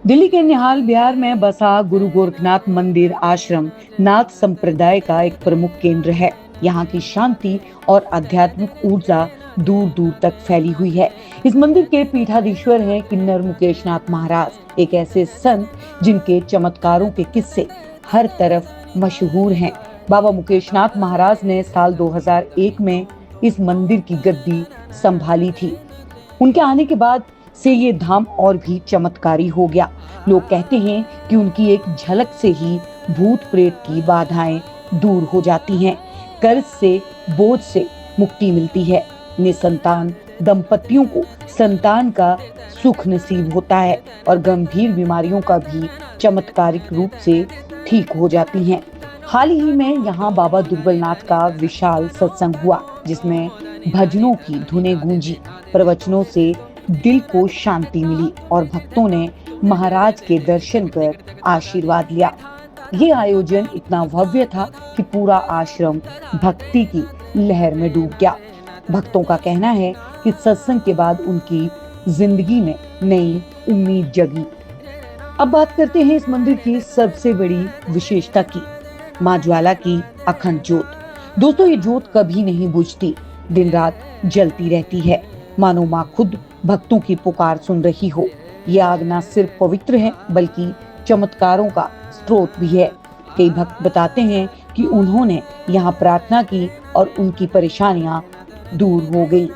दिल्ली के निहाल बिहार में बसा गुरु गोरखनाथ मंदिर आश्रम नाथ संप्रदाय का एक प्रमुख केंद्र है। यहाँ की शांति और आध्यात्मिक ऊर्जा दूर दूर तक फैली हुई है। इस मंदिर के पीठाधीश्वर हैं किन्नर मुकेशनाथ महाराज, एक ऐसे संत जिनके चमत्कारों के किस्से हर तरफ मशहूर हैं। बाबा मुकेशनाथ महाराज ने साल 2001 में इस मंदिर की गद्दी संभाली थी। उनके आने के बाद से ये धाम और भी चमत्कारी हो गया। लोग कहते हैं कि उनकी एक झलक से ही भूत प्रेत की बाधाएं दूर हो जाती हैं, कर्ज से बोझ से मुक्ति मिलती है, निसंतान दंपतियों को संतान का सुख नसीब होता है और गंभीर बीमारियों का भी चमत्कारिक रूप से ठीक हो जाती हैं। हाल ही में यहाँ बाबा दुर्बलनाथ का विशाल सत्संग हुआ, जिसमें भजनों की धुनें गूंजी, प्रवचनों से दिल को शांति मिली और भक्तों ने महाराज के दर्शन कर आशीर्वाद लिया। ये आयोजन इतना भव्य था कि पूरा आश्रम भक्ति की लहर में डूब गया। भक्तों का कहना है कि सत्संग के बाद उनकी जिंदगी में नई उम्मीद जगी। अब बात करते हैं इस मंदिर की सबसे बड़ी विशेषता की, मां ज्वाला की अखंड ज्योत। दोस्तों, ये ज्योत कभी नहीं बुझती, दिन रात जलती रहती है, मानो मां खुद भक्तों की पुकार सुन रही हो। ये आग न सिर्फ पवित्र है बल्कि चमत्कारों का स्रोत भी है। कई भक्त बताते हैं कि उन्होंने यहाँ प्रार्थना की और उनकी परेशानियां दूर हो गई।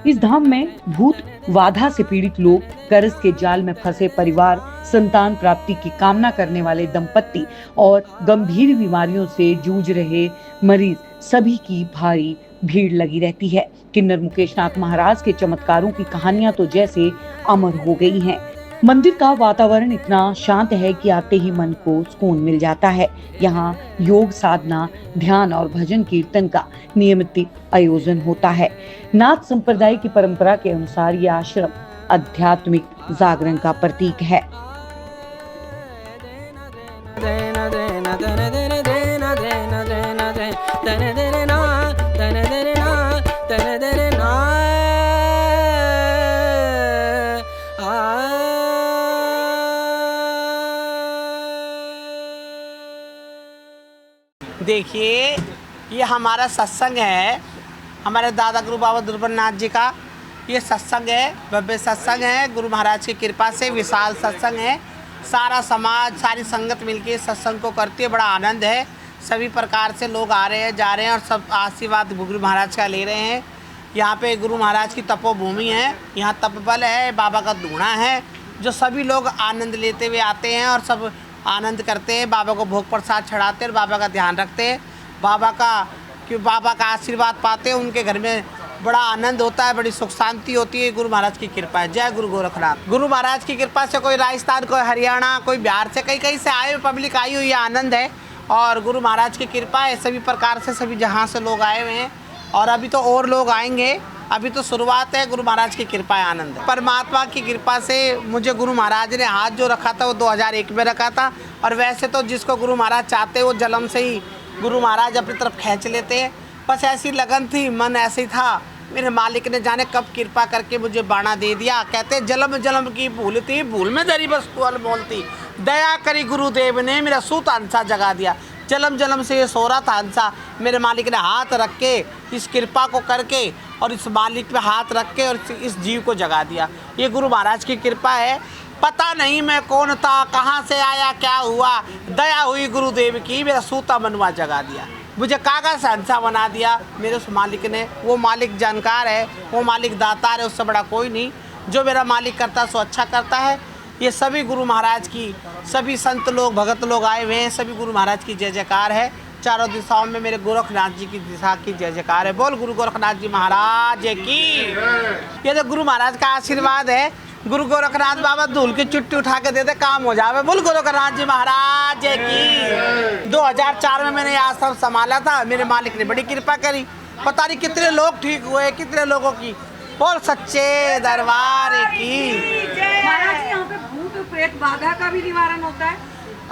इस धाम में भूत बाधा से पीड़ित लोग, कर्ज के जाल में फंसे परिवार, संतान प्राप्ति की कामना करने वाले दंपत्ति और गंभीर बीमारियों से जूझ रहे मरीज, सभी की भारी भीड़ लगी रहती है। किन्नर मुकेशनाथ महाराज के चमत्कारों की कहानियां तो जैसे अमर हो गई हैं। मंदिर का वातावरण इतना शांत है कि आते ही मन को सुकून मिल जाता है। यहाँ योग साधना, ध्यान और भजन कीर्तन का नियमित आयोजन होता है। नाथ संप्रदाय की परंपरा के अनुसार यह आश्रम आध्यात्मिक जागरण का प्रतीक है। देखिए, ये हमारा सत्संग है, हमारे दादा गुरु बाबा दुर्बलनाथ जी का ये सत्संग है। भव्य सत्संग है, गुरु महाराज की कृपा से विशाल सत्संग है। सारा समाज, सारी संगत मिलके सत्संग को करती है, बड़ा आनंद है। सभी प्रकार से लोग आ रहे हैं, जा रहे हैं और सब आशीर्वाद गुरु महाराज का ले रहे हैं। यहाँ पे गुरु महाराज की तपोभूमि है, यहाँ तपबल है, बाबा का दूना है, जो सभी लोग आनंद लेते हुए आते हैं और सब आनंद करते हैं। बाबा को भोग प्रसाद चढ़ाते हैं और बाबा का ध्यान रखते हैं, बाबा का आशीर्वाद पाते हैं। उनके घर में बड़ा आनंद होता है, बड़ी सुख शांति होती है। गुरु महाराज की कृपा है। जय गुरु गोरखनाथ। गुरु महाराज की कृपा से कोई राजस्थान, कोई हरियाणा, कोई बिहार से, कई से आए हुए पब्लिक आई हुई है, आनंद है। और गुरु महाराज की कृपा है, सभी प्रकार से, सभी जहाँ से लोग आए हुए हैं और अभी तो और लोग आएंगे। अभी तो शुरुआत है, गुरु महाराज की कृपा है, आनंद है। परमात्मा की कृपा से मुझे गुरु महाराज ने हाथ जो रखा था वो 2001 में रखा था। और वैसे तो जिसको गुरु महाराज चाहते वो जन्म से ही गुरु महाराज अपनी तरफ खींच लेते हैं। बस ऐसी लगन थी, मन ऐसे ही था। मेरे मालिक ने जाने कब कृपा करके मुझे बाणा दे दिया। कहते जन्म जन्म की भूल थी, भूल में दरी बस तू बोलती, दया करी गुरुदेव ने मेरा सूत अंसा जगा दिया। जन्म जन्म से ये सो रहा था अंसा, मेरे मालिक ने हाथ रख के इस कृपा को करके और इस मालिक पे हाथ रख के और इस जीव को जगा दिया। ये गुरु महाराज की कृपा है। पता नहीं मैं कौन था, कहाँ से आया, क्या हुआ, दया हुई गुरुदेव की, मेरा सूता मनवा जगा दिया, मुझे कागज से हंसा बना दिया मेरे उस मालिक ने। वो मालिक जानकार है, वो मालिक दातार है, उससे बड़ा कोई नहीं। जो मेरा मालिक करता है सो अच्छा करता है। ये सभी गुरु महाराज की, सभी संत लोग, भगत लोग आए हुए हैं, सभी गुरु महाराज की जय जयकार है। चारों दिशाओं में मेरे गोरखनाथ जी की दिशा की जय जयकार है। बोल गुरु गोरखनाथ जी महाराज की। ये जो गुरु महाराज का आशीर्वाद है, गुरु गोरखनाथ बाबा धूल की चुट्टी उठा के दे दे काम हो जावे। बोल गुरु गोरखनाथ जी महाराज की। 2004 में मैंने आश्रम संभाला था, मेरे मालिक ने बड़ी कृपा करी। पता नहीं कितने लोग ठीक हुए, कितने लोगों की। बोल सच्चे दरबार की। महाराज जी, यहाँ पे भूत प्रेत बाधा का भी निवारण होता है?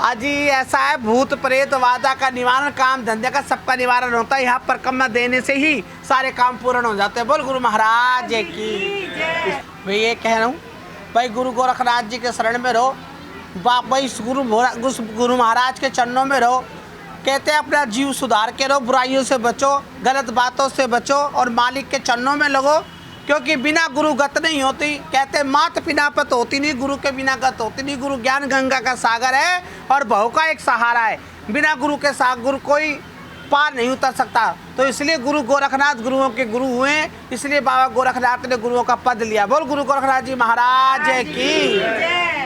अजी ऐसा है, भूत प्रेत बाधा का निवारण, काम धंधे का सबका निवारण होता है। यहाँ परिक्रमा देने से ही सारे काम पूर्ण हो जाते हैं। बोल गुरु महाराज की। मैं ये कह रहा हूँ भाई, गुरु गोरखनाथ जी के शरण में रहो, भाई गुरु महाराज के चरणों में रहो। कहते हैं अपना जीव सुधार के रहो, बुराइयों से बचो, गलत बातों से बचो और मालिक के चरणों में लगो, क्योंकि बिना गुरु गत नहीं होती। कहते हैं मात पिता पत होती नहीं, गुरु के बिना गत होती नहीं। गुरु ज्ञान गंगा का सागर है और भव का एक सहारा है। बिना गुरु के साथ गुरु कोई पार नहीं उतर सकता। तो इसलिए गुरु गोरखनाथ गुरुओं के गुरु हुए, इसलिए बाबा गोरखनाथ ने गुरुओं का पद लिया। बोल गुरु गोरखनाथ जी महाराज की।